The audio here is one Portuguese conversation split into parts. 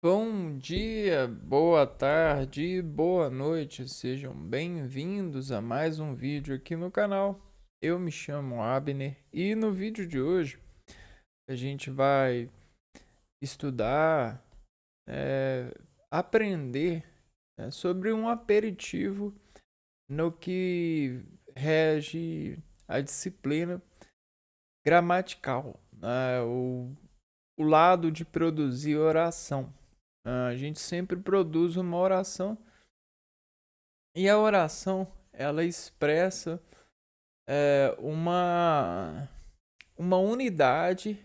Bom dia, boa tarde, boa noite, sejam bem-vindos a mais um vídeo aqui no canal. Eu me chamo Abner e no vídeo de hoje a gente vai estudar, aprender, sobre um aperitivo no que rege a disciplina gramatical, o lado de produzir oração. A gente sempre produz uma oração e a oração ela expressa uma unidade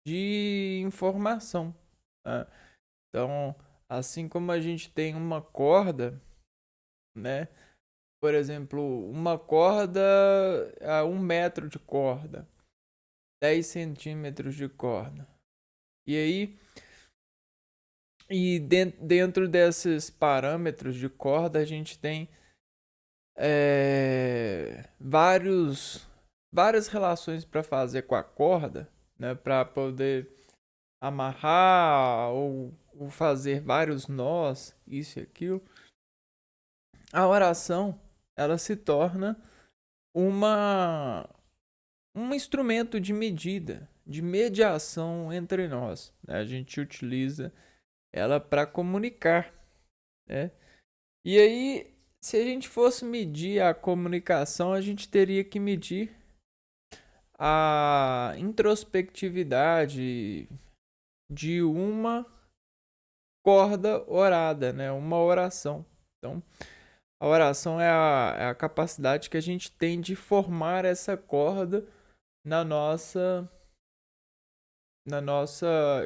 de informação, né? Então, assim como a gente tem uma corda, né? Por exemplo, uma corda a 1 metro de corda, 10 centímetros de corda. E aí, dentro desses parâmetros de corda, a gente tem várias relações para fazer com a corda, né, para poder amarrar ou fazer vários nós, isso e aquilo. A oração ela se torna uma um instrumento de medida, de mediação entre nós, né? A gente utiliza ela para comunicar, né? E aí, se a gente fosse medir a comunicação, a gente teria que medir a introspectividade de uma corda orada, né? Uma oração. Então, a oração é a capacidade que a gente tem de formar essa corda na nossa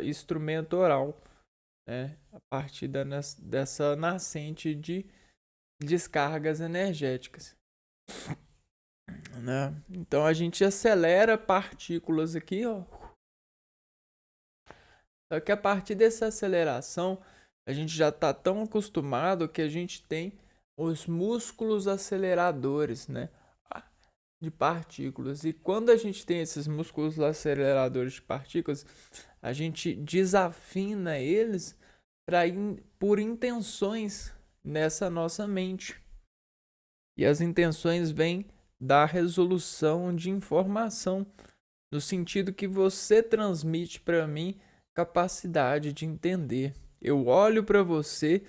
instrumento oral, né? A partir dessa nascente de descargas energéticas, né? Então a gente acelera partículas aqui, ó. Só que a partir dessa aceleração, a gente já está tão acostumado que a gente tem os músculos aceleradores, né? De partículas. E quando a gente tem esses músculos aceleradores de partículas, a gente desafina eles por intenções nessa nossa mente. E as intenções vêm da resolução de informação, no sentido que você transmite para mim capacidade de entender. Eu olho para você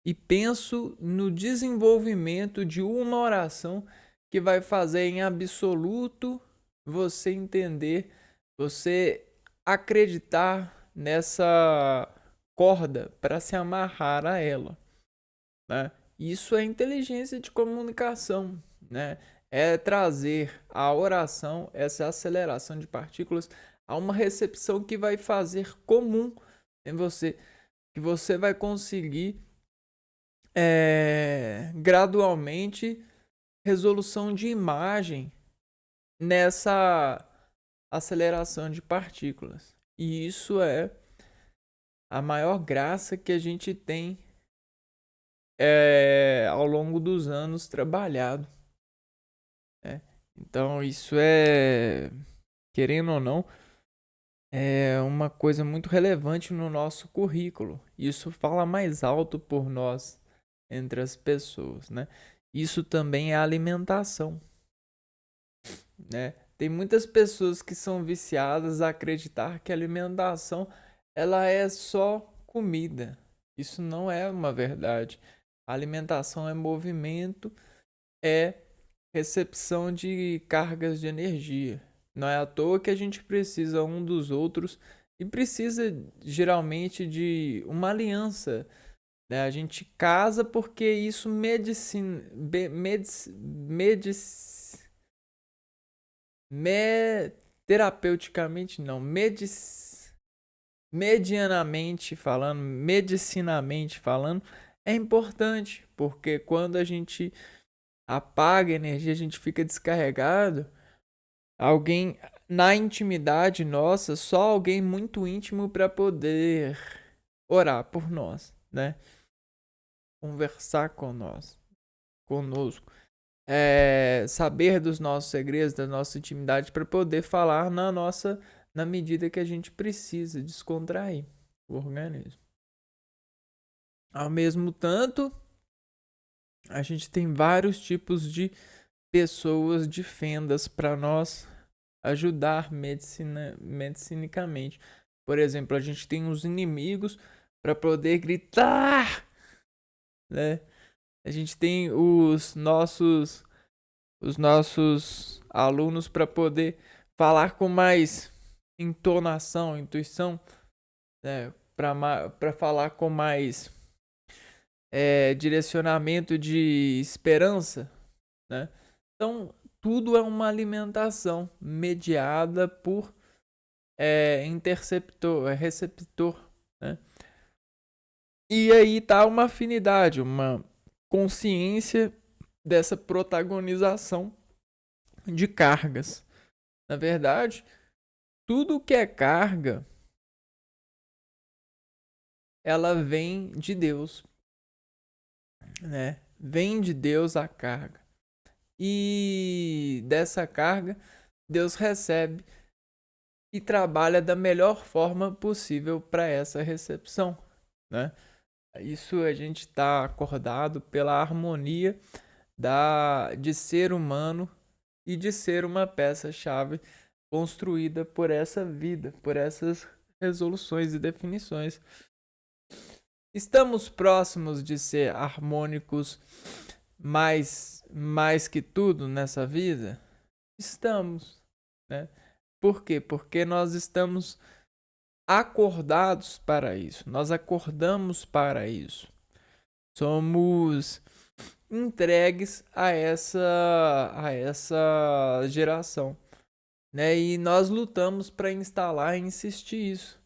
e penso no desenvolvimento de uma oração que vai fazer em absoluto você entender, você acreditar nessa corda para se amarrar a ela, né? Isso é inteligência de comunicação, né? É trazer a oração, essa aceleração de partículas, a uma recepção que vai fazer comum em você, que você vai conseguir gradualmente resolução de imagem nessa aceleração de partículas. E isso é a maior graça que a gente tem ao longo dos anos trabalhado, né? Então isso querendo ou não, é uma coisa muito relevante no nosso currículo. Isso fala mais alto por nós entre as pessoas, né? Isso também é alimentação, né? Tem muitas pessoas que são viciadas a acreditar que a alimentação ela é só comida. Isso não é uma verdade. A alimentação é movimento, é recepção de cargas de energia. Não é à toa que a gente precisa um dos outros e precisa geralmente de uma aliança, né? A gente casa porque isso terapeuticamente não, medianamente falando, medicinamente falando, é importante, porque quando a gente apaga a energia, a gente fica descarregado. Alguém na intimidade nossa, só alguém muito íntimo para poder orar por nós, né? Conversar com nós, conosco, saber dos nossos segredos, da nossa intimidade para poder falar na medida que a gente precisa descontrair o organismo. Ao mesmo tanto, a gente tem vários tipos de pessoas de fendas para nós ajudar medicinicamente. Por exemplo, a gente tem os inimigos para poder gritar, né? A gente tem os nossos alunos para poder falar com mais entonação, intuição, né? Para falar com mais direcionamento de esperança, né? Então, tudo é uma alimentação mediada por interceptor, receptor, né? E aí tá uma afinidade, uma consciência dessa protagonização de cargas. Na verdade, tudo que é carga, ela vem de Deus, né? Vem de Deus a carga. E dessa carga, Deus recebe e trabalha da melhor forma possível para essa recepção, né? Isso a gente está acordado pela harmonia de ser humano e de ser uma peça-chave construída por essa vida, por essas resoluções e definições. Estamos próximos de ser harmônicos mais que tudo nessa vida? Estamos, né? Por quê? Porque nós estamos acordados para isso. Nós acordamos para isso. Somos entregues a essa geração, né? E nós lutamos para instalar e insistir isso.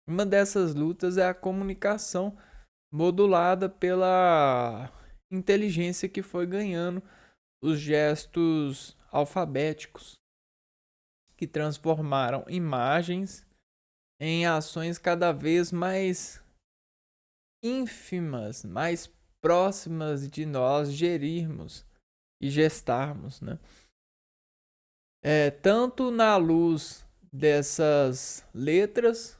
Uma dessas lutas é a comunicação modulada pela inteligência que foi ganhando os gestos alfabéticos, que transformaram imagens em ações cada vez mais ínfimas, mais próximas de nós gerirmos e gestarmos, né? Tanto na luz dessas letras,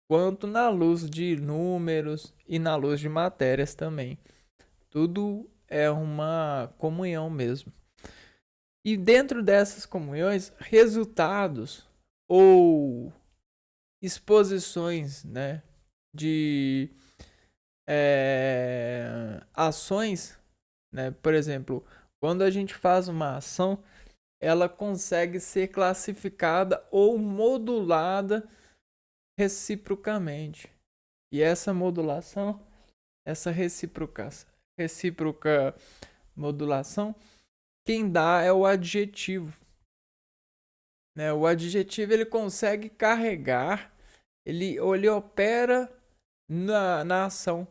quanto na luz de números e na luz de matérias também. Tudo é uma comunhão mesmo. E dentro dessas comunhões, resultados ou exposições, né, de ações, né? Por exemplo, quando a gente faz uma ação, ela consegue ser classificada ou modulada reciprocamente. E essa modulação, essa recíproca modulação, quem dá é o adjetivo, né? O adjetivo ele consegue carregar, ele opera na ação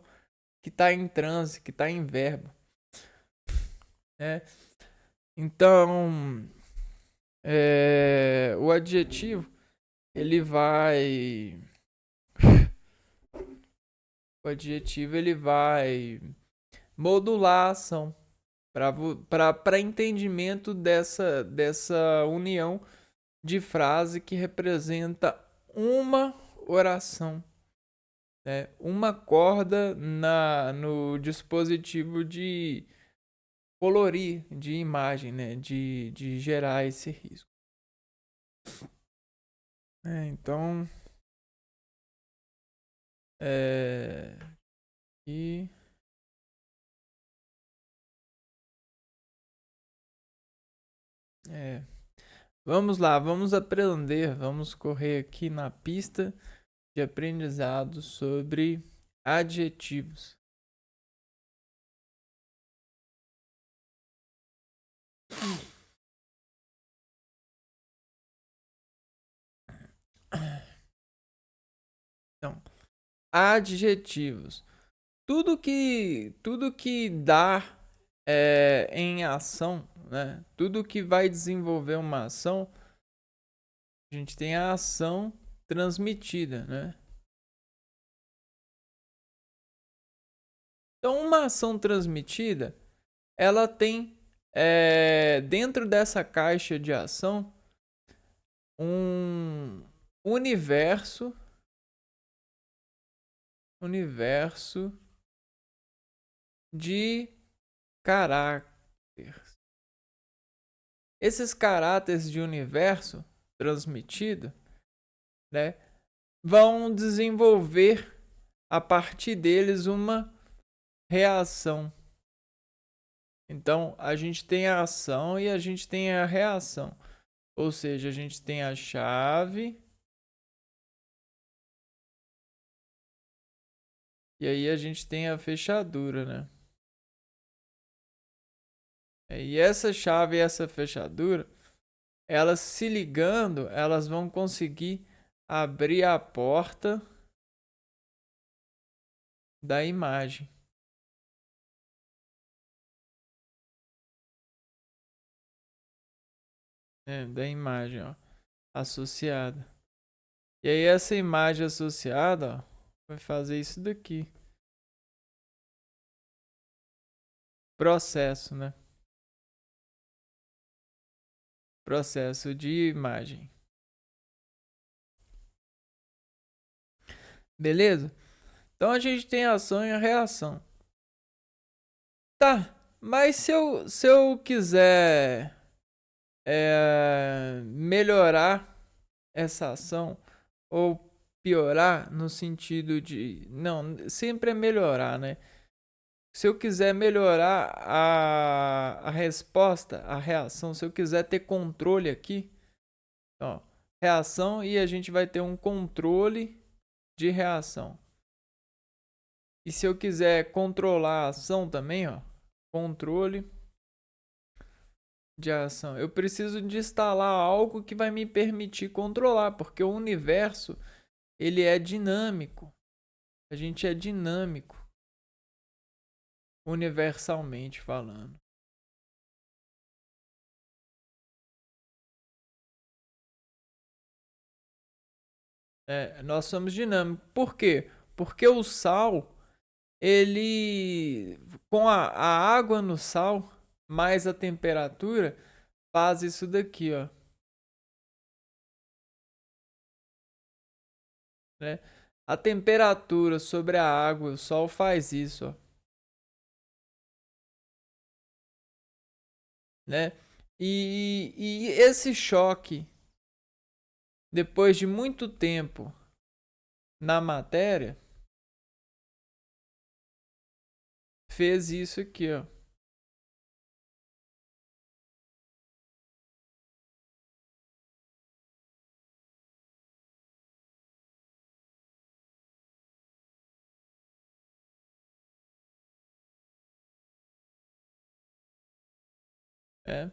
que está em transe, que está em verbo, né? Então, o adjetivo ele vai modular a ação para entendimento dessa união de frase que representa uma oração, né? Uma corda no dispositivo de colorir, de imagem, né? De gerar esse risco. Então, e vamos lá, vamos aprender, vamos correr aqui na pista de aprendizado sobre adjetivos. Então, adjetivos. Tudo que dá em ação, né? Tudo que vai desenvolver uma ação, a gente tem a ação transmitida, né? Então, uma ação transmitida, ela tem dentro dessa caixa de ação um universo de caráter. Esses caráteres de universo transmitido, né, vão desenvolver a partir deles uma reação. Então, a gente tem a ação e a gente tem a reação. Ou seja, a gente tem a chave e aí a gente tem a fechadura, né? E essa chave e essa fechadura, elas se ligando, elas vão conseguir abrir a porta da imagem. Da imagem, ó, associada. E aí essa imagem associada, ó, vai fazer isso daqui. Processo, né? Processo de imagem. Beleza? Então a gente tem a ação e a reação. Tá, mas se eu quiser melhorar essa ação ou piorar no sentido de... Não, sempre é melhorar, né? Se eu quiser melhorar a resposta, a reação, se eu quiser ter controle aqui, ó, reação e a gente vai ter um controle de reação. E se eu quiser controlar a ação também, ó, controle de ação. Eu preciso de instalar algo que vai me permitir controlar, porque o universo, ele é dinâmico. A gente é dinâmico, universalmente falando. Nós somos dinâmicos. Por quê? Porque o sal, ele, com a água no sal, mais a temperatura, faz isso daqui, ó. Né? A temperatura sobre a água, o sol faz isso, ó. Né? E esse choque, depois de muito tempo na matéria, fez isso aqui, ó. É.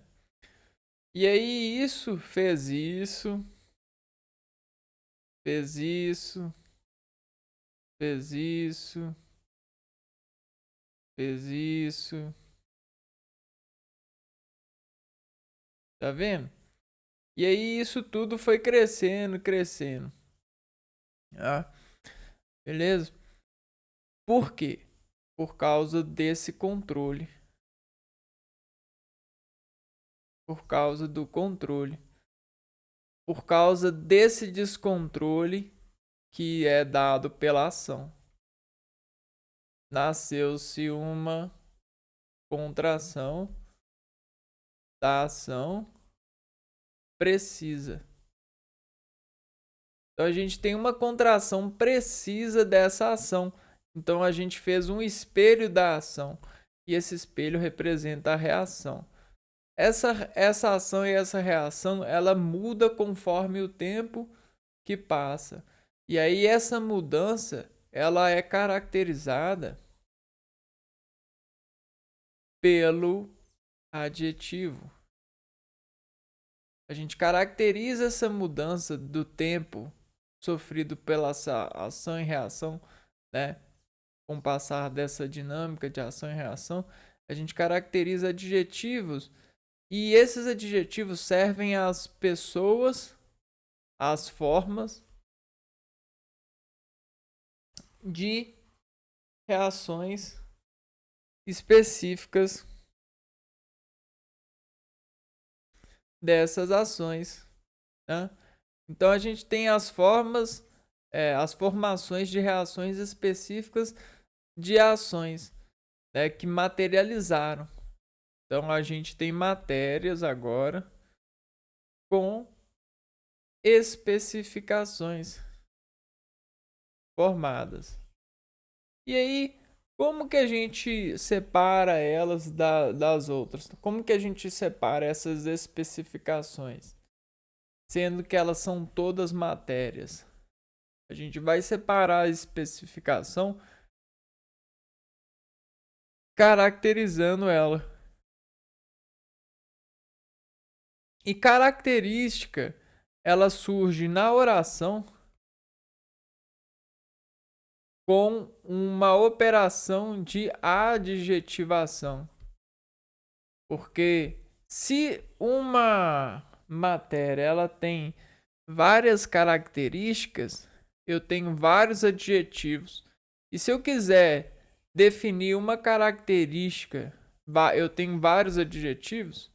E aí isso fez isso, fez isso, fez isso, fez isso. Tá vendo? E aí isso tudo foi crescendo, crescendo. Ah, beleza? Por quê? Por causa desse controle. Por causa do controle. Por causa desse descontrole que é dado pela ação. Nasceu-se uma contração da ação precisa. Então a gente tem uma contração precisa dessa ação. Então a gente fez um espelho da ação. E esse espelho representa a reação. Essa ação e essa reação, ela muda conforme o tempo que passa. E aí essa mudança, ela é caracterizada pelo adjetivo. A gente caracteriza essa mudança do tempo sofrido pela ação e reação, né? Com o passar dessa dinâmica de ação e reação, a gente caracteriza adjetivos e esses adjetivos servem às pessoas, às formas de reações específicas dessas ações. Né? Então a gente tem as formas, as formações de reações específicas de ações. né, que materializaram. Então a gente tem matérias agora com especificações formadas. E aí, como que a gente separa elas das outras? Como que a gente separa essas especificações? Sendo que elas são todas matérias. A gente vai separar a especificação caracterizando ela. E característica, ela surge na oração com uma operação de adjetivação. Porque se uma matéria ela tem várias características, eu tenho vários adjetivos. E se eu quiser definir uma característica, eu tenho vários adjetivos.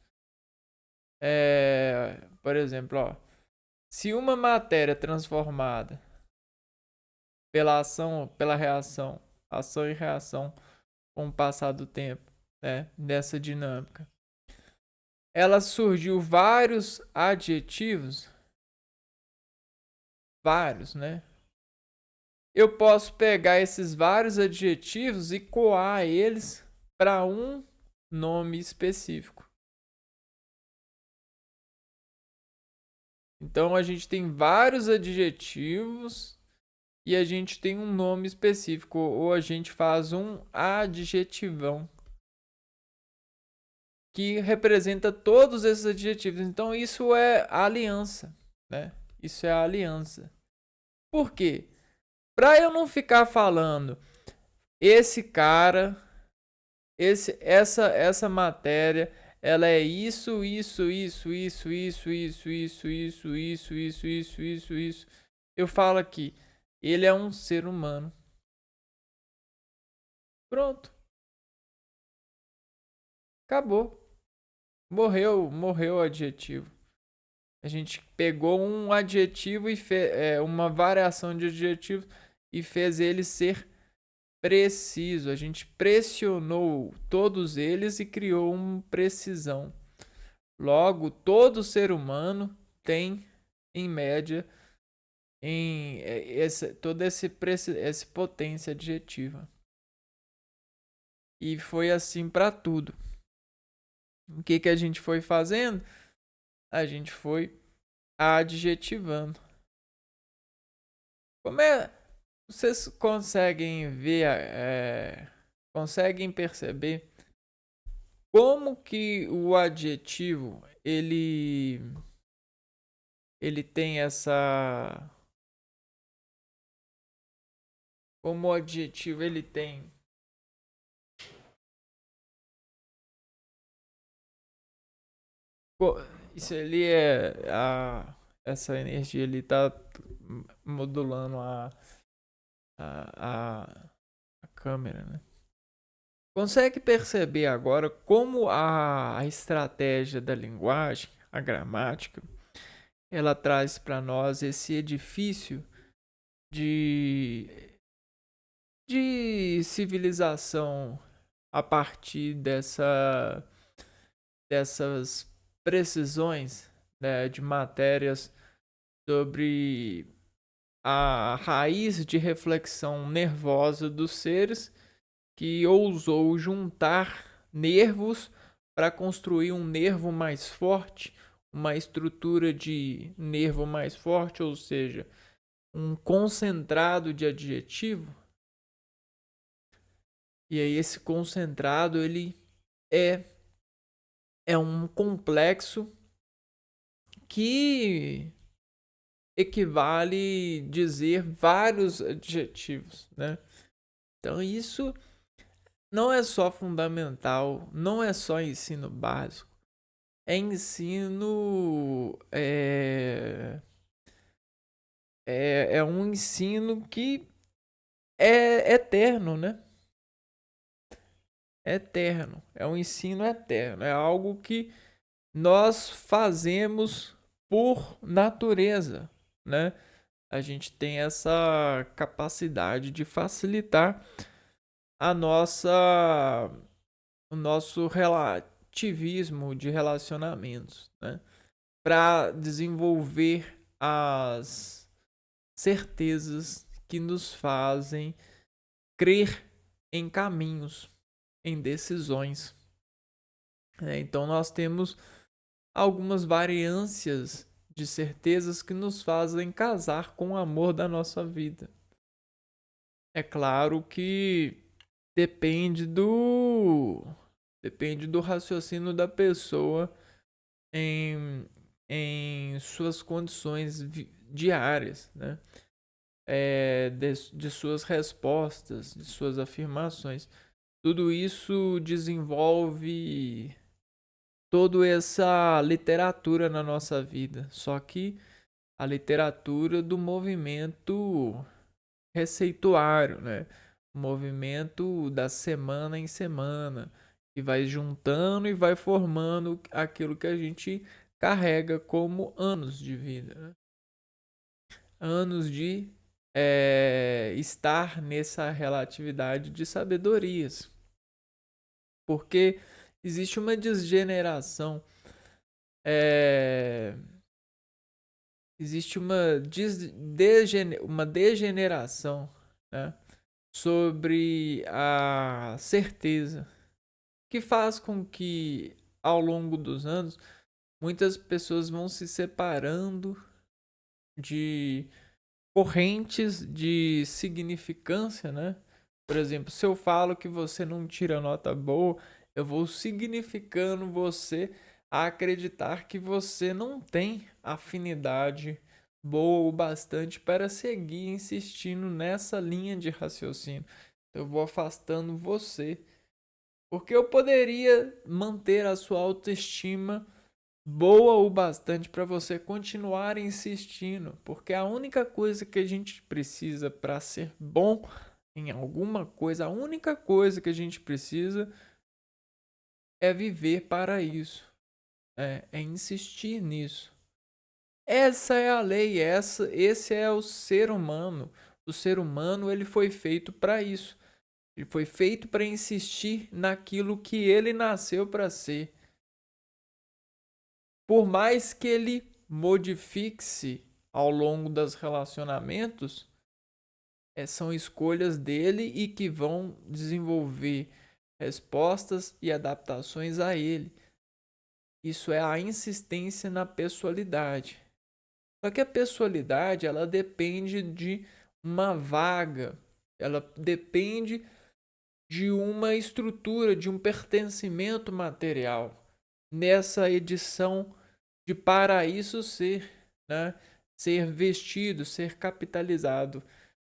Por exemplo, ó, se uma matéria é transformada pela reação, ação e reação com o passar do tempo, né, dessa dinâmica, ela surgiu vários adjetivos, vários, né? Eu posso pegar esses vários adjetivos e coar eles para um nome específico. Então a gente tem vários adjetivos e a gente tem um nome específico, ou a gente faz um adjetivão que representa todos esses adjetivos. Então isso é a aliança, né? Isso é a aliança. Por quê? Para eu não ficar falando esse cara, essa matéria, ela é isso, isso. Eu falo aqui, ele é um ser humano. Pronto. Acabou. Morreu o adjetivo. A gente pegou um adjetivo e uma variação de adjetivos e fez ele ser preciso. A gente pressionou todos eles e criou uma precisão. Logo, todo ser humano tem, em média, toda essa potência adjetiva. E foi assim para tudo. O que a gente foi fazendo? A gente foi adjetivando. Como é? Vocês conseguem ver, conseguem perceber como que o adjetivo ele tem essa, como o adjetivo ele tem isso ali essa energia ele tá modulando a câmera, né? Consegue perceber agora como a estratégia da linguagem, a gramática, ela traz para nós esse edifício de civilização a partir dessas precisões, né, de matérias sobre a raiz de reflexão nervosa dos seres que ousou juntar nervos para construir um nervo mais forte, uma estrutura de nervo mais forte, ou seja, um concentrado de adjetivo. E aí esse concentrado ele é um complexo que equivale dizer vários adjetivos, né? Então isso não é só fundamental, não é só ensino básico, é ensino é um ensino que é eterno, né? Eterno, é um ensino eterno, é algo que nós fazemos por natureza, né? A gente tem essa capacidade de facilitar a nossa o nosso relativismo de relacionamentos, né? Para desenvolver as certezas que nos fazem crer em caminhos, em decisões. Então nós temos algumas variâncias de certezas que nos fazem casar com o amor da nossa vida. É claro que depende do raciocínio da pessoa em, em suas condições diárias, né? De suas respostas, de suas afirmações. Tudo isso desenvolve toda essa literatura na nossa vida. Só que a literatura do movimento receituário, né? O movimento da semana em semana, que vai juntando e vai formando aquilo que a gente carrega como anos de vida, né? Anos de estar nessa relatividade de sabedorias. Porque existe uma degeneração, é, existe uma degeneração, né, sobre a certeza, que faz com que ao longo dos anos muitas pessoas vão se separando de correntes de significância, né? Por exemplo, se eu falo que você não tira nota boa, eu vou significando você a acreditar que você não tem afinidade boa o bastante para seguir insistindo nessa linha de raciocínio. Eu vou afastando você, porque eu poderia manter a sua autoestima boa o bastante para você continuar insistindo, porque a única coisa que a gente precisa para ser bom em alguma coisa, a única coisa que a gente precisa é viver para isso, é insistir nisso. Essa é a lei, esse é o ser humano. O ser humano ele foi feito para isso. Ele foi feito para insistir naquilo que ele nasceu para ser. Por mais que ele modifique-se ao longo dos relacionamentos, são escolhas dele e que vão desenvolver respostas e adaptações a ele. Isso é a insistência na pessoalidade. Só que a pessoalidade, ela depende de uma vaga, ela depende de uma estrutura, de um pertencimento material. Nessa edição de para isso ser, né? Ser vestido, ser capitalizado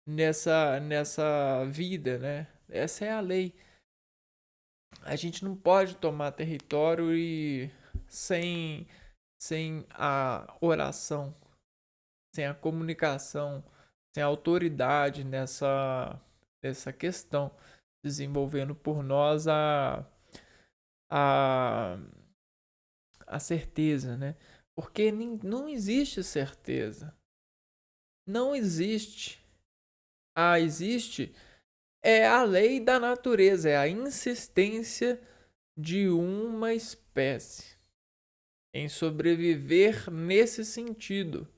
nessa vida, né? Essa é a lei. A gente não pode tomar território e sem a oração, sem a comunicação, sem a autoridade nessa questão, desenvolvendo por nós a, a certeza, né? Porque não existe certeza. Não existe. Existe é a lei da natureza, é a insistência de uma espécie em sobreviver nesse sentido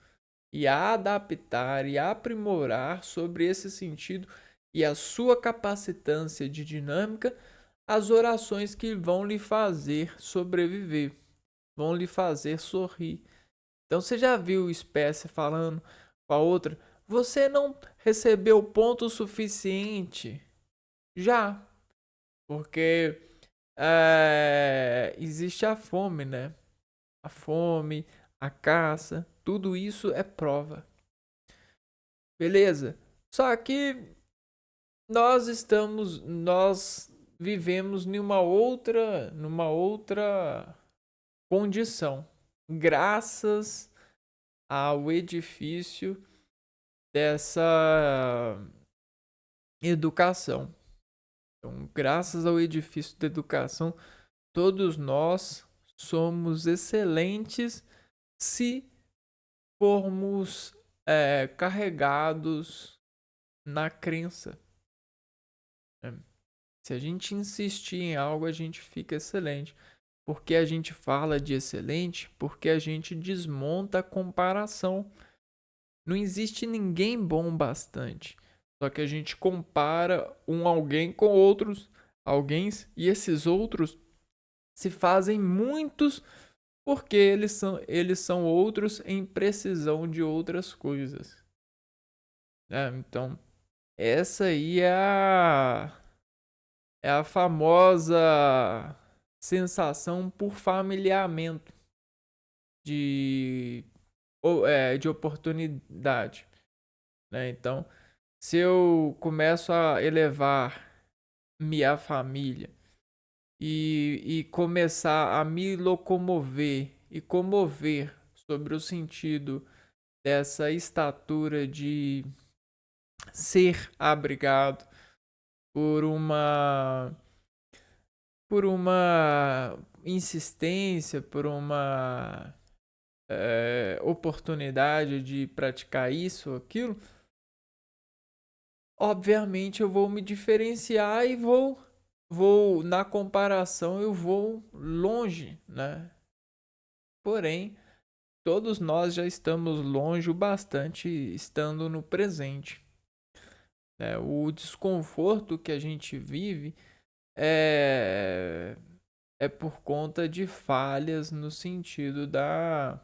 e a adaptar e aprimorar sobre esse sentido e a sua capacitância de dinâmica as orações que vão lhe fazer sobreviver, vão lhe fazer sorrir. Então você já viu espécie falando com a outra: você não recebeu ponto suficiente. Já, porque existe a fome, né? A fome, a caça, tudo isso é prova. Beleza? Só que nós vivemos numa outra condição, graças ao edifício dessa educação. Então, graças ao edifício da educação, todos nós somos excelentes se formos carregados na crença. Se a gente insistir em algo, a gente fica excelente. Porque a gente fala de excelente, porque a gente desmonta a comparação. Não existe ninguém bom bastante. Só que a gente compara alguém com outros alguém e esses outros se fazem muitos porque eles são outros em precisão de outras coisas. Então, essa aí é a famosa sensação por familiaramento de, de oportunidade. Então, se eu começo a elevar minha família e começar a me locomover e comover sobre o sentido dessa estatura de ser abrigado por uma insistência, por uma oportunidade de praticar isso ou aquilo, obviamente eu vou me diferenciar e vou na comparação eu vou longe, né? Porém, todos nós já estamos longe o bastante estando no presente. O desconforto que a gente vive é por conta de falhas no sentido da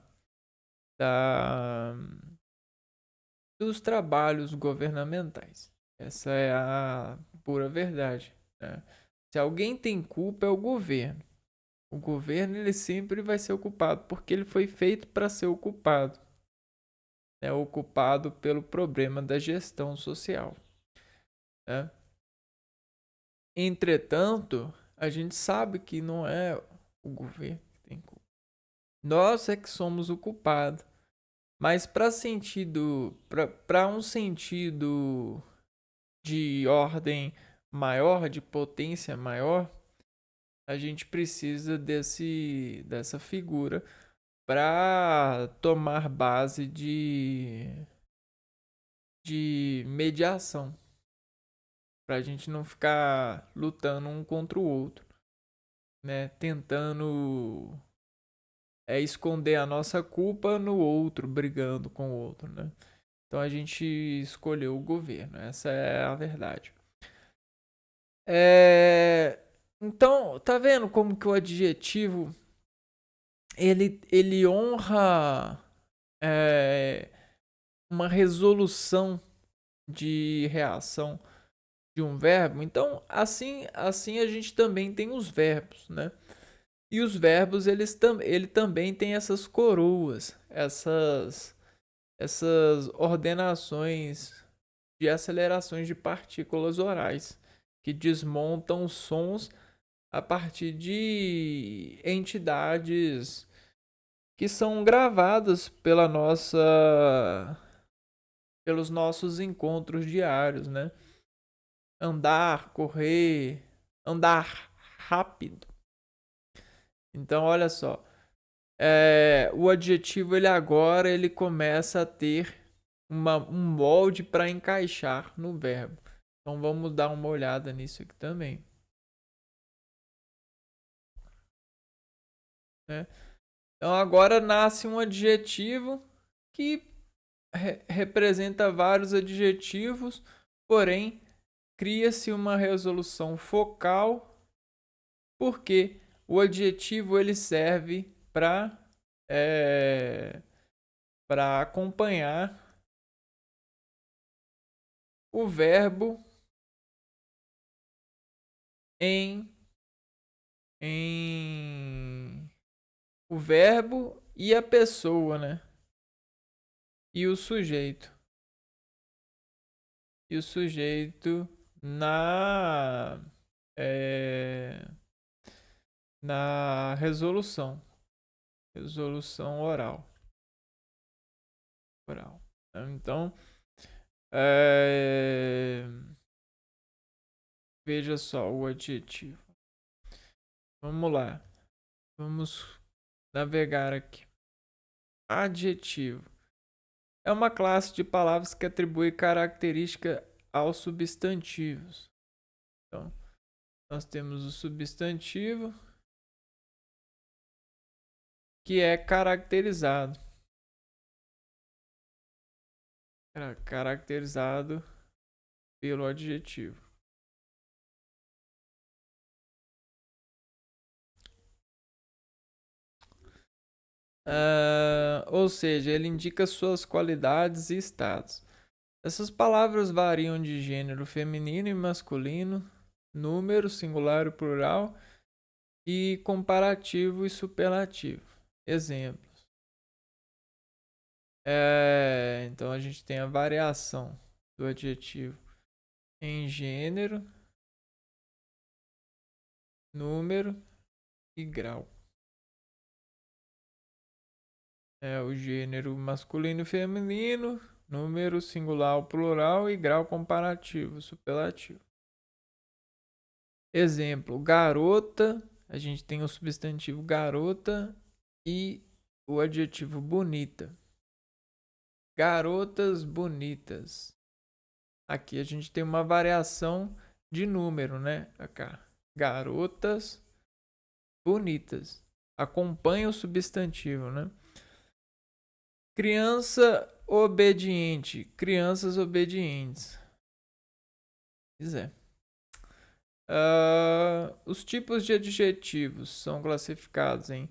dos trabalhos governamentais. Essa é a pura verdade. Se alguém tem culpa, é o governo. O governo ele sempre vai ser ocupado porque ele foi feito para ser ocupado. Ocupado pelo problema da gestão social. Entretanto, a gente sabe que não é o governo que tem culpa. Nós é que somos o culpado. Mas para um sentido de ordem maior, de potência maior, a gente precisa dessa figura para tomar base de mediação, para a gente não ficar lutando um contra o outro, tentando esconder a nossa culpa no outro, brigando com o outro, Então a gente escolheu o governo, essa é a verdade. Então, tá vendo como que o adjetivo ele honra uma resolução de reação de um verbo? Então, assim a gente também tem os verbos, E os verbos, ele também tem essas coroas, essas ordenações de acelerações de partículas orais, que desmontam sons a partir de entidades que são gravadas pelos nossos encontros diários, Andar, correr, andar rápido. Então, olha só, o adjetivo ele começa a ter um molde para encaixar no verbo. Então, vamos dar uma olhada nisso aqui também. Então, agora nasce um adjetivo que representa vários adjetivos, porém, cria-se uma resolução focal, porque o adjetivo ele serve para acompanhar o verbo em o verbo e a pessoa, E o sujeito. E o sujeito na resolução oral. Então, veja só o adjetivo. Vamos lá. Vamos navegar aqui. Adjetivo. É uma classe de palavras que atribui característica aos substantivos. Então, Nós temos o substantivo, que é caracterizado. Caracterizado pelo adjetivo. Ou seja, ele indica suas qualidades e status. Essas palavras variam de gênero feminino e masculino, número, singular e plural, e comparativo e superlativo. Exemplos. Então a gente tem a variação do adjetivo em gênero, número e grau. O gênero masculino e feminino, número singular ou plural e grau comparativo, superlativo. Exemplo, garota, a gente tem o substantivo garota e o adjetivo bonita. Garotas bonitas. Aqui a gente tem uma variação de número, né? Acá. Garotas bonitas. Acompanha o substantivo, né? Criança obediente. Crianças obedientes. Pois é. Os tipos de adjetivos são classificados em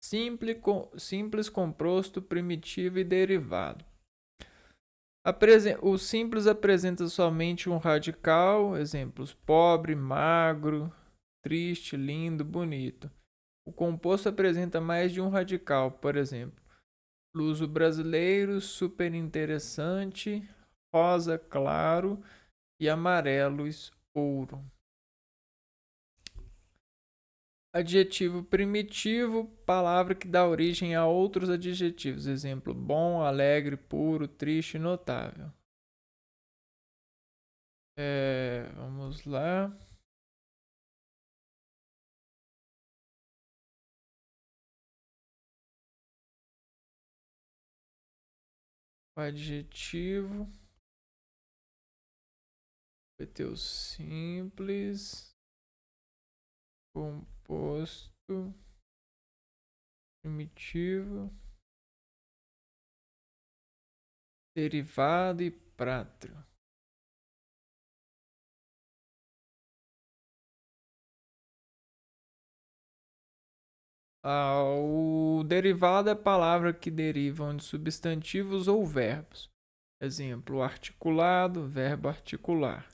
simples, composto, primitivo e derivado. O simples apresenta somente um radical, exemplos pobre, magro, triste, lindo, bonito. O composto apresenta mais de um radical, por exemplo, luso brasileiro, super interessante, rosa claro e amarelo ouro. Adjetivo primitivo, palavra que dá origem a outros adjetivos. Exemplo, bom, alegre, puro, triste, notável. Vamos lá. O adjetivo. Vai ter o simples, composto, primitivo, derivado e prátrio. O derivado é palavra que derivam de substantivos ou verbos. Exemplo, articulado, verbo articular.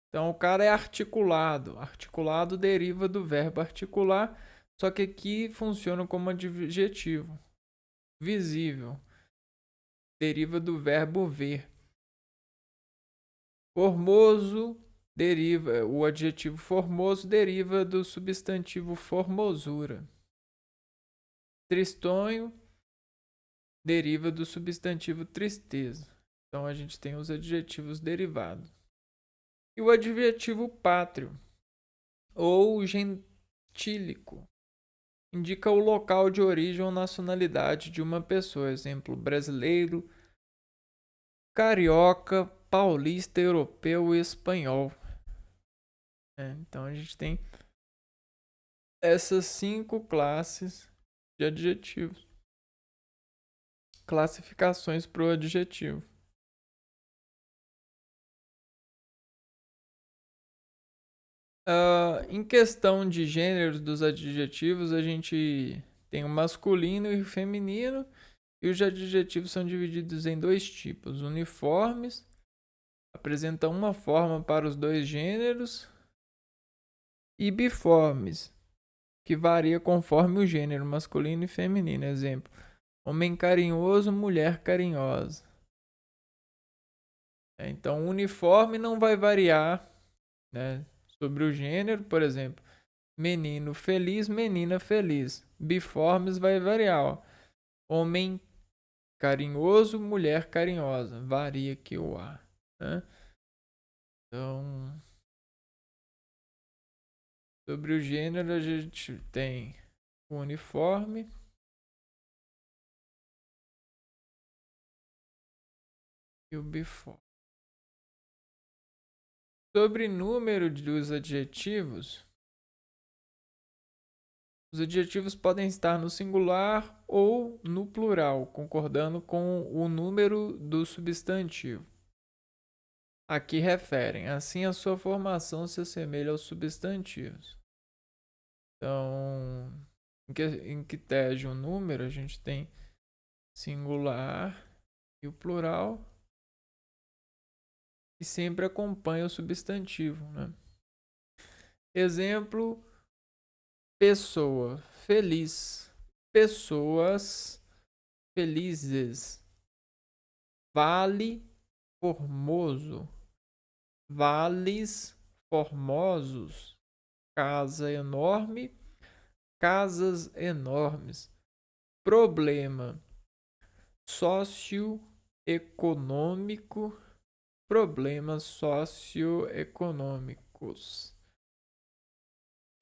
Então, o cara é articulado. Articulado deriva do verbo articular, só que aqui funciona como adjetivo. Visível deriva do verbo ver. Formoso deriva, o adjetivo formoso deriva do substantivo formosura. Tristonho deriva do substantivo tristeza. Então a gente tem os adjetivos derivados. E o adjetivo pátrio ou gentílico indica o local de origem ou nacionalidade de uma pessoa. Exemplo, brasileiro, carioca, paulista, europeu e espanhol. Então a gente tem essas 5 classes de adjetivos. Classificações para o adjetivo. Em questão de gêneros dos adjetivos, a gente tem o masculino e o feminino, e os adjetivos são divididos em 2 tipos: uniformes, apresentam uma forma para os 2 gêneros, e biformes, que varia conforme o gênero masculino e feminino. Exemplo, homem carinhoso, mulher carinhosa. Então, o uniforme não vai variar, né, sobre o gênero, por exemplo, menino feliz, menina feliz. Biformes vai variar, ó. Homem carinhoso, mulher carinhosa. Varia aqui o A, né? Então, sobre o gênero, a gente tem o uniforme e o biforme. Sobre número dos adjetivos, os adjetivos podem estar no singular ou no plural, concordando com o número do substantivo. Aqui referem, assim a sua formação se assemelha aos substantivos. Então, em que tese o número, a gente tem singular e o plural, e sempre acompanha o substantivo, né? Exemplo: pessoa, feliz, pessoas felizes, vale, formoso, vales formosos, casa enorme, casas enormes, problema socioeconômico, problemas socioeconômicos.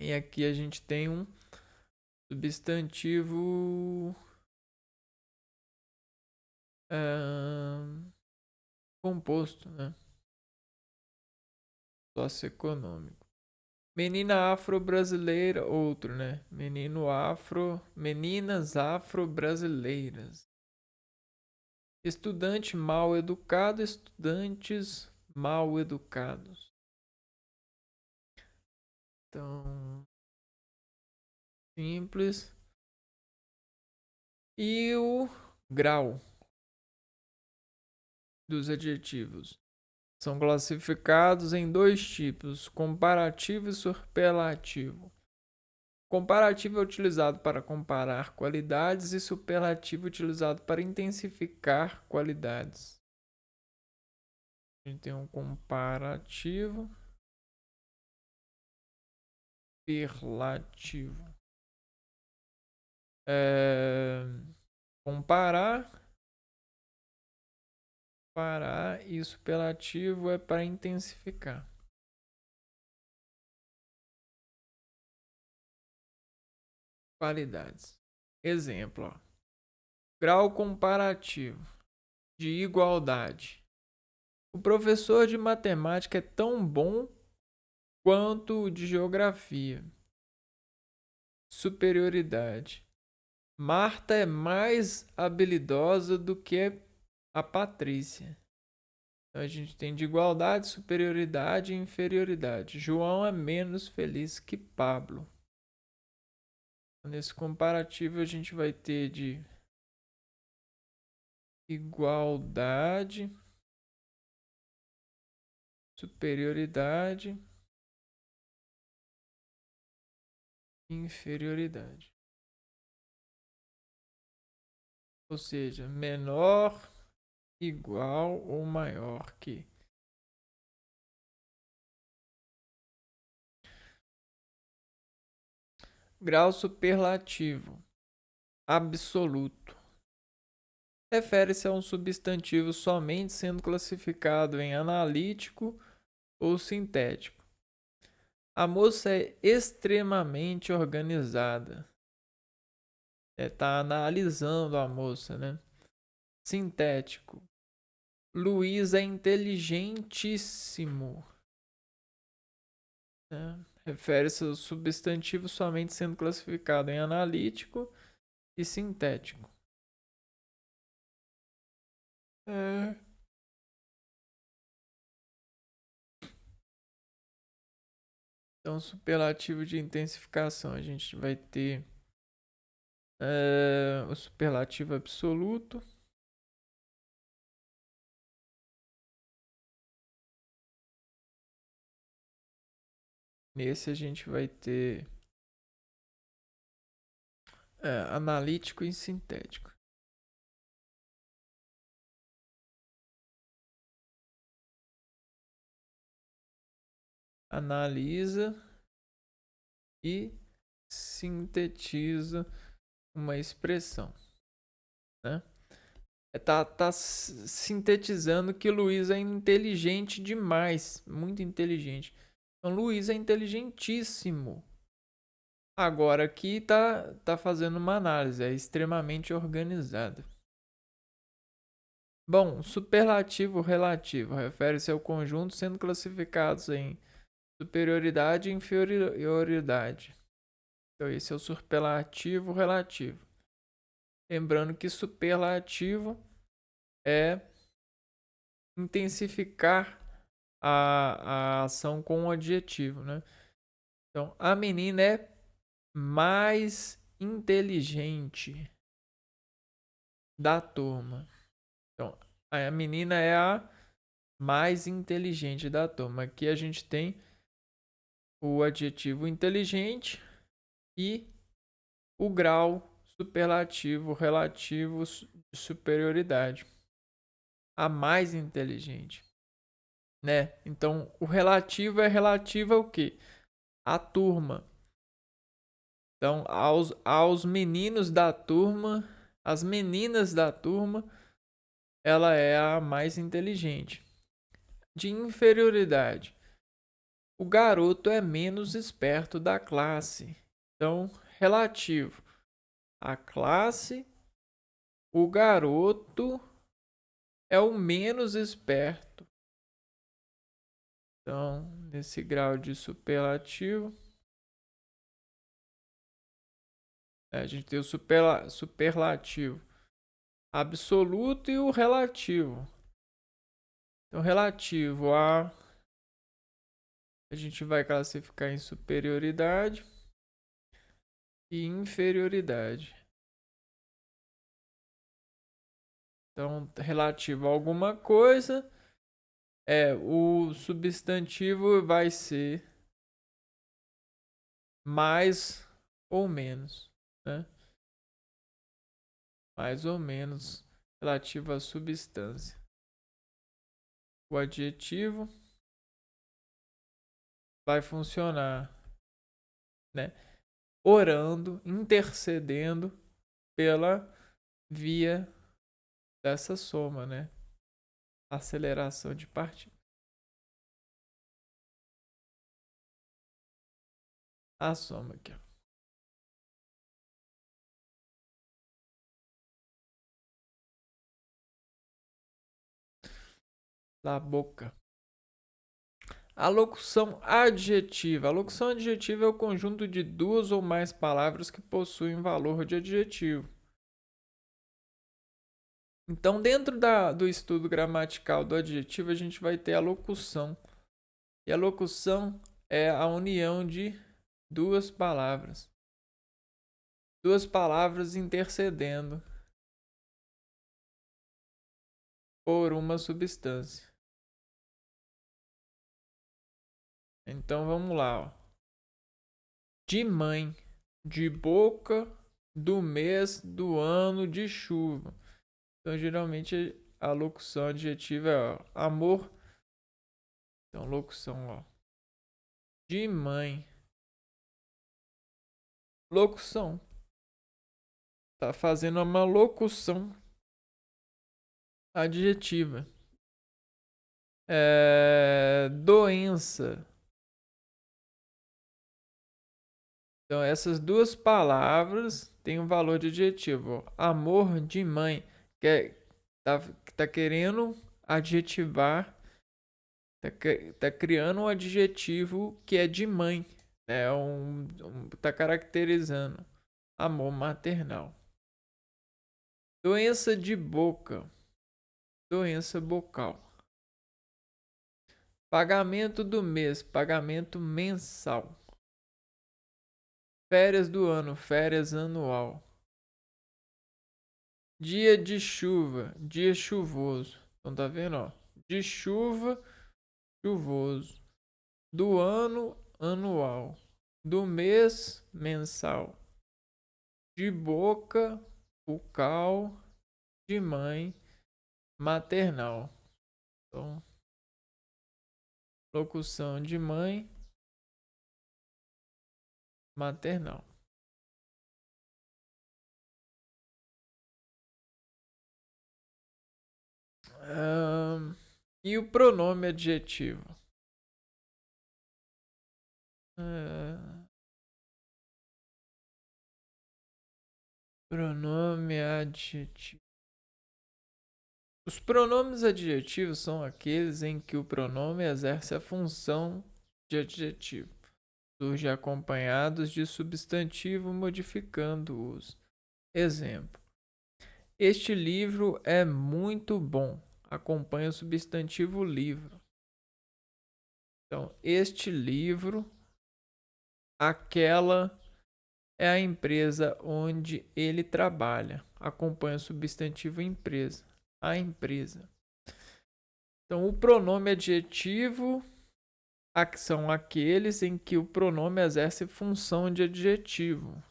E aqui a gente tem um substantivo composto, né? Socioeconômico. Menina afro-brasileira, outro, né? Meninas afro-brasileiras. Estudante mal educado, estudantes mal educados. Então, simples. E o grau dos adjetivos são classificados em dois tipos: comparativo e superlativo. Comparativo é utilizado para comparar qualidades e superlativo utilizado para intensificar qualidades. A gente tem um comparativo, superlativo. Comparar e superlativo é para intensificar. Qualidades. Exemplo: ó. Grau comparativo de igualdade. O professor de matemática é tão bom quanto o de geografia. Superioridade. Marta é mais habilidosa do que a Patrícia. Então a gente tem de igualdade, superioridade e inferioridade. João é menos feliz que Pablo. Nesse comparativo a gente vai ter de igualdade, superioridade, inferioridade. Ou seja, menor, igual ou maior que. Grau superlativo, absoluto. Refere-se a um substantivo somente sendo classificado em analítico ou sintético. A moça é extremamente organizada. Tá analisando a moça, né? Sintético. Luiz é inteligentíssimo. Refere-se ao substantivo somente sendo classificado em analítico e sintético. Então, superlativo de intensificação, a gente vai ter o superlativo absoluto. Nesse a gente vai ter analítico e sintético. Analisa e sintetiza uma expressão, né? Tá sintetizando que Luiz é inteligente demais, muito inteligente. Então, Luiz é inteligentíssimo. Agora aqui tá fazendo uma análise, é extremamente organizada. Bom, superlativo relativo refere-se ao conjunto sendo classificados em superioridade e inferioridade. Então, esse é o superlativo relativo. Lembrando que superlativo é intensificar a ação com um adjetivo, né? Então, a menina é mais inteligente da turma. Então, a menina é a mais inteligente da turma. Aqui a gente tem o adjetivo inteligente e o grau superlativo relativo de superioridade. A mais inteligente, né? Então, o relativo é relativo ao quê? A turma. Então, aos meninos da turma, as meninas da turma, ela é a mais inteligente. De inferioridade. O garoto é menos esperto da classe. Então, relativo. A classe, o garoto é o menos esperto. Então, nesse grau de superlativo, a gente tem o superlativo absoluto e o relativo. Então, relativo a gente vai classificar em superioridade e inferioridade. Então, relativo a alguma coisa, o substantivo vai ser mais ou menos, né? Mais ou menos relativo à substância. O adjetivo vai funcionar, né? Orando, intercedendo pela via dessa soma, né? Aceleração de partículas. A soma aqui, ó. Da boca. A locução adjetiva. A locução adjetiva é o conjunto de duas ou mais palavras que possuem valor de adjetivo. Então, dentro do estudo gramatical do adjetivo, a gente vai ter a locução. E a locução é a união de duas palavras. Duas palavras intercedendo por uma substância. Então, vamos lá, ó. De mãe, de boca, do mês, do ano, de chuva. Então, geralmente, a locução adjetiva é ó, amor. Então, locução, ó. De mãe. Locução. Tá fazendo uma locução adjetiva. Doença. Então, essas duas palavras têm um valor de adjetivo. Ó. Amor de mãe. Tá querendo adjetivar. Tá criando um adjetivo que é de mãe. Tá caracterizando amor maternal. Doença de boca. Doença bucal. Pagamento do mês. Pagamento mensal. Férias do ano. Férias anual. Dia de chuva. Dia chuvoso. Então tá vendo, ó? De chuva, chuvoso. Do ano, anual. Do mês, mensal. De boca, bucal. De mãe, maternal. Então, locução de mãe, maternal. E o pronome adjetivo? Pronome adjetivo. Os pronomes adjetivos são aqueles em que o pronome exerce a função de adjetivo. Surge acompanhados de substantivo modificando-os. Exemplo: este livro é muito bom. Acompanha o substantivo livro. Então, este livro, aquela é a empresa onde ele trabalha. Acompanha o substantivo empresa. A empresa. Então, o pronome adjetivo são aqueles em que o pronome exerce função de adjetivo.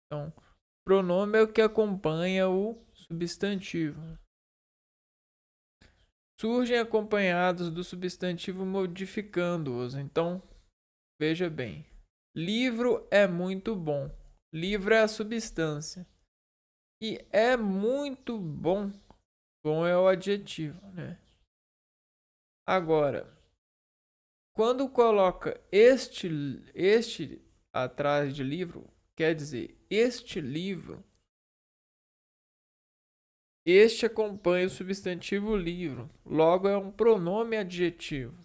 Então, pronome é o que acompanha o substantivo. Surgem acompanhados do substantivo modificando-os. Então, veja bem. Livro é muito bom. Livro é a substância. E é muito bom. Bom é o adjetivo, né? Agora, quando coloca este atrás de livro, quer dizer, este livro, este acompanha o substantivo livro. Logo, é um pronome adjetivo.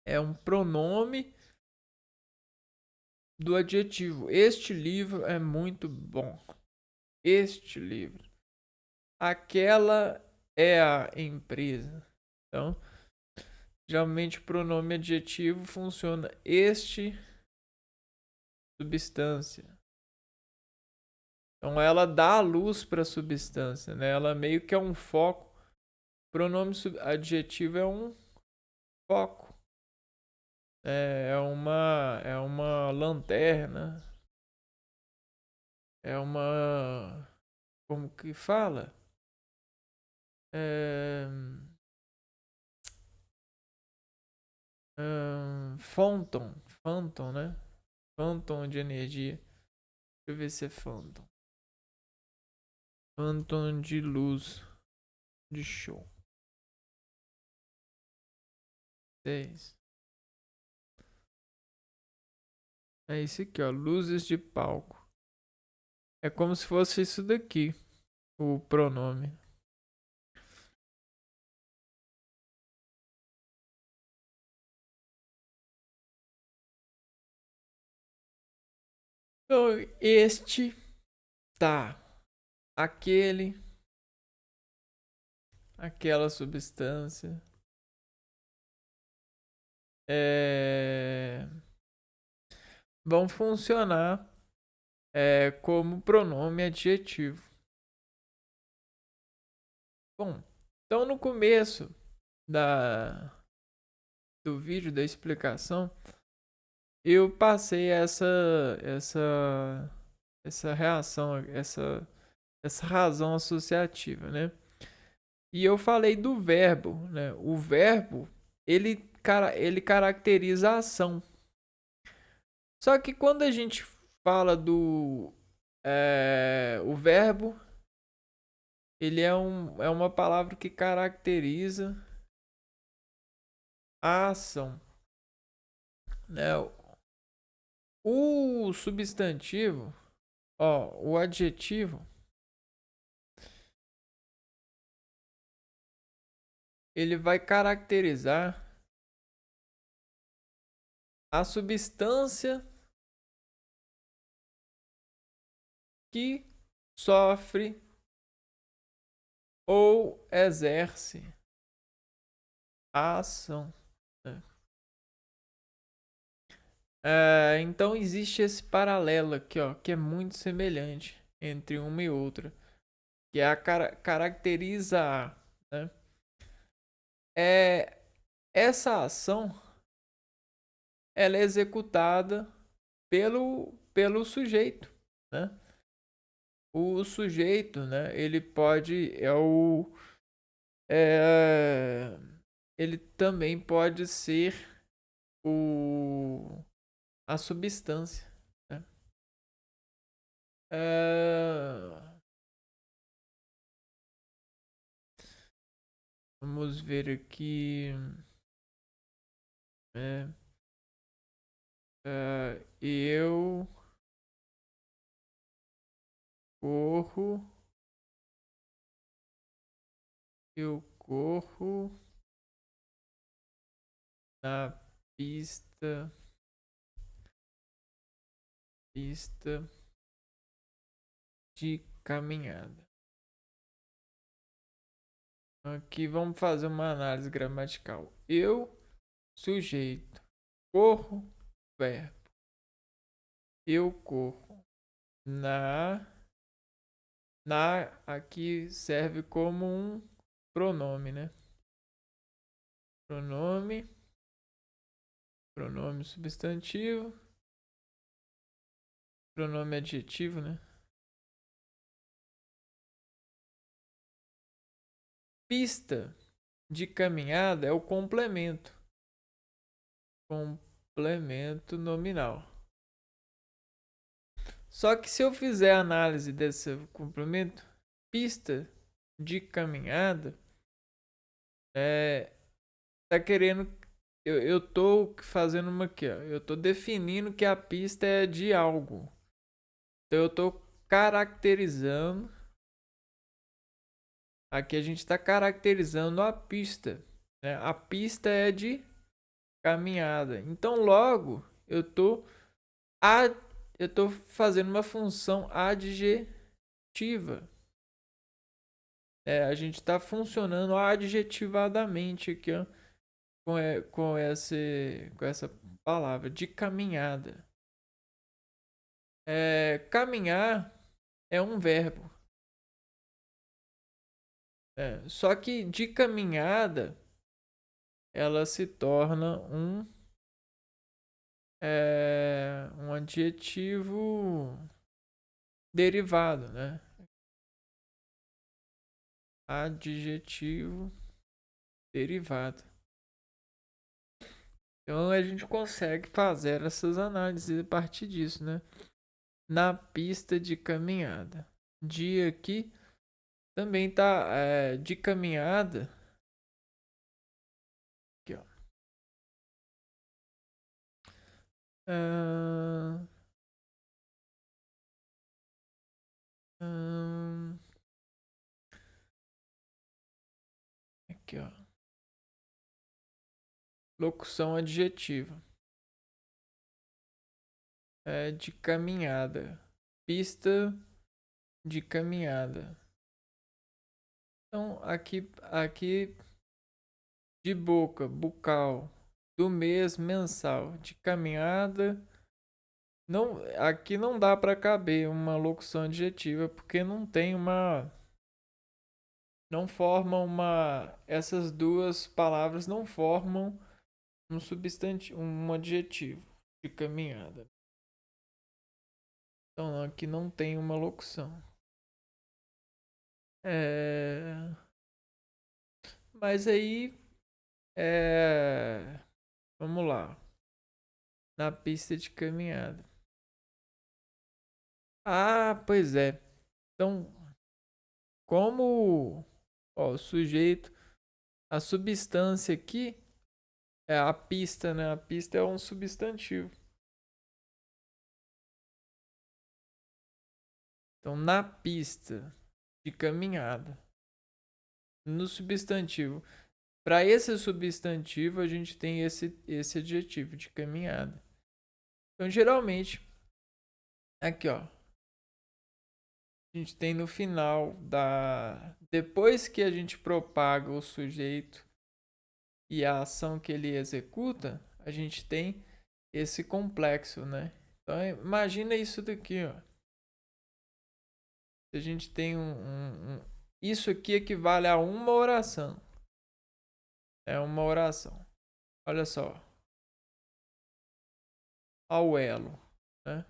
É um pronome do adjetivo. Este livro é muito bom. Este livro. Aquela é a empresa. Então, geralmente o pronome adjetivo funciona este substância. Então ela dá a luz para a substância, né? Ela meio que é um foco. O pronome adjetivo é um foco. É uma lanterna. É uma, como que fala? É, Phantom, né? Phantom de energia. Deixa eu ver se é Phantom. Phantom de luz. De show. 6. É isso aqui, ó. Luzes de palco. É como se fosse isso daqui. O pronome. Então, este tá. Aquele. Aquela substância. Vão funcionar como pronome adjetivo. Bom, então no começo do vídeo, da explicação, eu passei essa reação, essa razão associativa, né? E eu falei do verbo, né? O verbo, ele caracteriza a ação. Só que quando a gente fala o verbo, ele é uma palavra que caracteriza a ação, né? O substantivo, o adjetivo, ele vai caracterizar a substância que sofre ou exerce a ação, né? Então existe esse paralelo aqui, ó, que é muito semelhante entre uma e outra, que é a caracteriza, né? Essa ação, ela é executada pelo sujeito, né? O sujeito, né? Ele pode é, ele também pode ser a substância, né? É, vamos ver aqui. É, eu corro Eu corro na pista de caminhada. Aqui vamos fazer uma análise gramatical. Eu, sujeito. Corro, verbo. Eu corro. Na aqui serve como um pronome, né? Pronome substantivo, pronome adjetivo, né? Pista de caminhada é o complemento. Complemento nominal. Só que se eu fizer a análise desse complemento, pista de caminhada tá querendo. Eu tô fazendo uma aqui, ó. Eu tô definindo que a pista é de algo. Então eu tô caracterizando. Aqui a gente está caracterizando a pista, né? A pista é de caminhada. Então logo eu tô fazendo uma função adjetiva. A gente está funcionando adjetivadamente aqui, ó, com essa palavra de caminhada. Caminhar é um verbo. Só que de caminhada ela se torna um adjetivo derivado, né? Adjetivo derivado. Então a gente consegue fazer essas análises a partir disso, né? Na pista de caminhada. De aqui também tá de caminhada. Aqui, ó. Aqui, ó. Locução adjetiva. De caminhada. Pista de caminhada. Então, aqui de boca, bucal, do mês, mensal, de caminhada. Não, aqui não dá para caber uma locução adjetiva porque não formam essas duas palavras não formam um substantivo, um adjetivo de caminhada. Então aqui não tem uma locução. Mas aí vamos lá. Na pista de caminhada. Ah, pois é. Então, como o sujeito, a substância aqui é a pista, né? A pista é um substantivo. Então, na pista de caminhada, no substantivo. Para esse substantivo, a gente tem esse adjetivo de caminhada. Então, geralmente, aqui, ó. A gente tem no final depois que a gente propaga o sujeito e a ação que ele executa, a gente tem esse complexo, né? Então, imagina isso daqui, ó. A gente tem isso aqui equivale a uma oração. É uma oração. Olha só. Ao elo, né?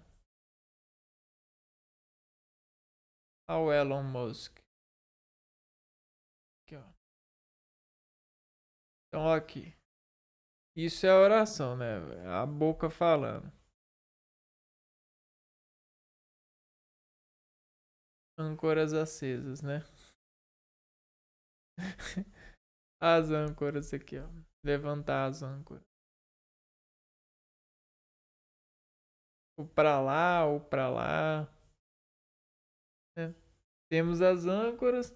Ao Elon Musk. Aqui, ó. Então, aqui. Isso é oração, né? A boca falando. Âncoras acesas, né? As âncoras aqui, ó. Levantar as âncoras. O pra lá, o pra lá. Né? Temos as âncoras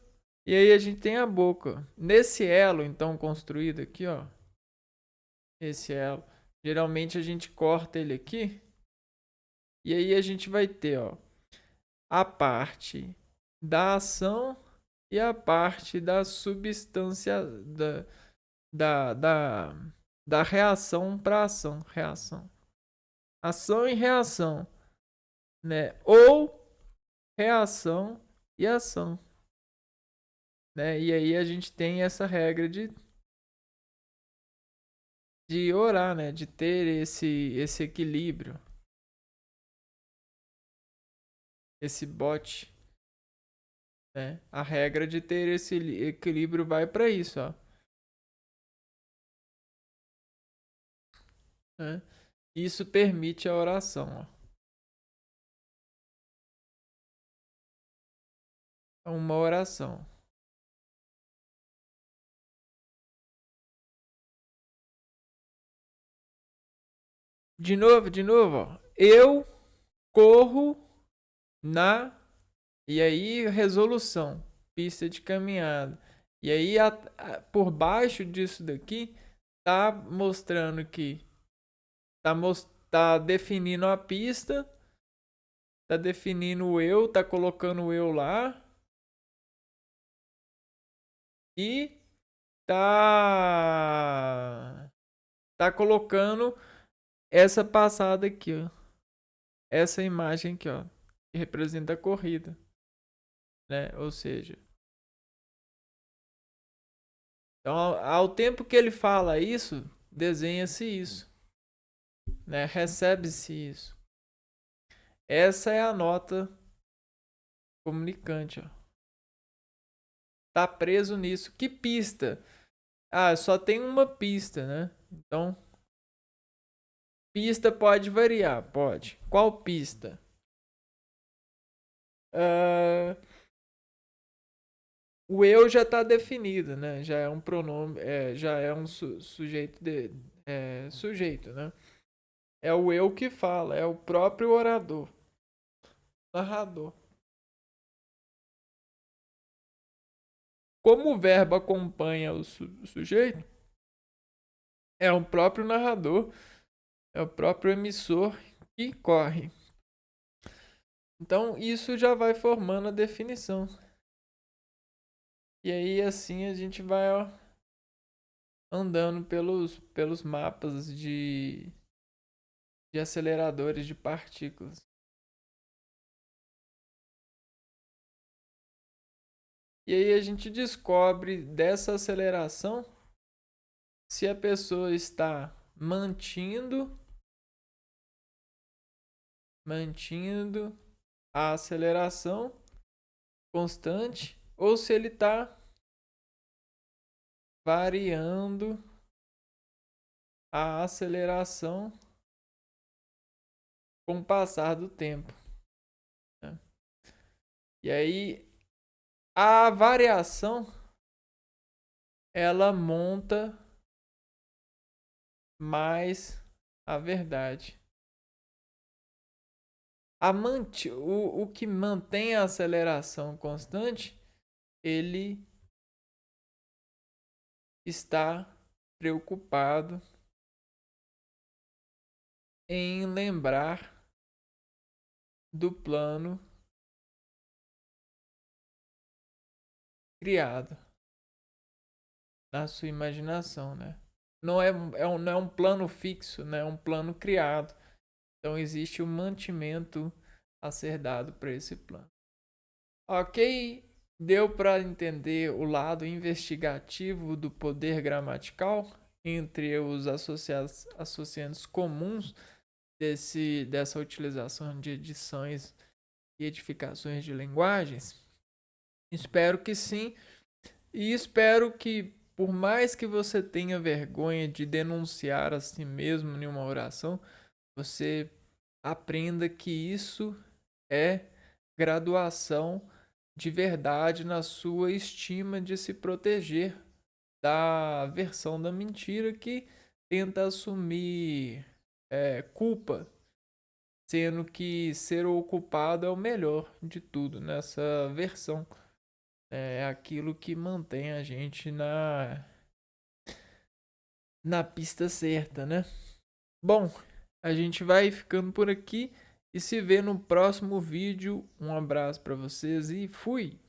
E aí a gente tem a boca. Nesse elo, então, construído aqui, ó. Esse elo. Geralmente a gente corta ele aqui. E aí a gente vai ter, ó, a parte da ação e a parte da substância da, da, da reação para ação. Reação. Ação e reação, né? Ou reação e ação, né? E aí a gente tem essa regra de orar, né? De ter esse equilíbrio, esse bote, né? A regra de ter esse equilíbrio vai para isso, ó. Né? Isso permite a oração, ó. Uma oração. De novo, ó. Eu corro na. E aí, resolução. Pista de caminhada. E aí, por baixo disso daqui, tá mostrando que tá definindo a pista, tá definindo o eu, tá colocando o eu lá e tá colocando essa passada aqui, ó. Essa imagem aqui, ó, que representa a corrida, né? Ou seja, então ao tempo que ele fala isso, desenha-se isso, né? Recebe-se isso. Essa é a nota comunicante, ó. Tá preso nisso. Que pista? Ah, só tem uma pista, né? Então, pista pode variar, pode. Qual pista? Ah, o eu já está definido, né? Já é um pronome, já é um sujeito sujeito, né? É o eu que fala, é o próprio orador, narrador. Como o verbo acompanha o sujeito, é o próprio narrador, é o próprio emissor que corre. Então isso já vai formando a definição. E aí assim a gente vai, ó, andando pelos mapas de aceleradores de partículas. E aí a gente descobre dessa aceleração se a pessoa está mantendo a aceleração constante ou se ele está variando a aceleração com o passar do tempo, né? E aí a variação ela monta mais a verdade. O que mantém a aceleração constante, ele está preocupado em lembrar do plano criado na sua imaginação, né? Não é um plano fixo, né? É um plano criado. Então existe um mantimento a ser dado para esse plano. Ok, deu para entender o lado investigativo do poder gramatical entre os associantes comuns dessa utilização de edições e edificações de linguagens? Espero que sim. E espero que, por mais que você tenha vergonha de denunciar a si mesmo em uma oração, você aprenda que isso é graduação de verdade na sua estima de se proteger da versão da mentira que tenta assumir culpa, sendo que ser o culpado é o melhor de tudo nessa versão. é aquilo que mantém a gente na pista certa, né? Bom, a gente vai ficando por aqui e se vê no próximo vídeo. Um abraço para vocês e fui!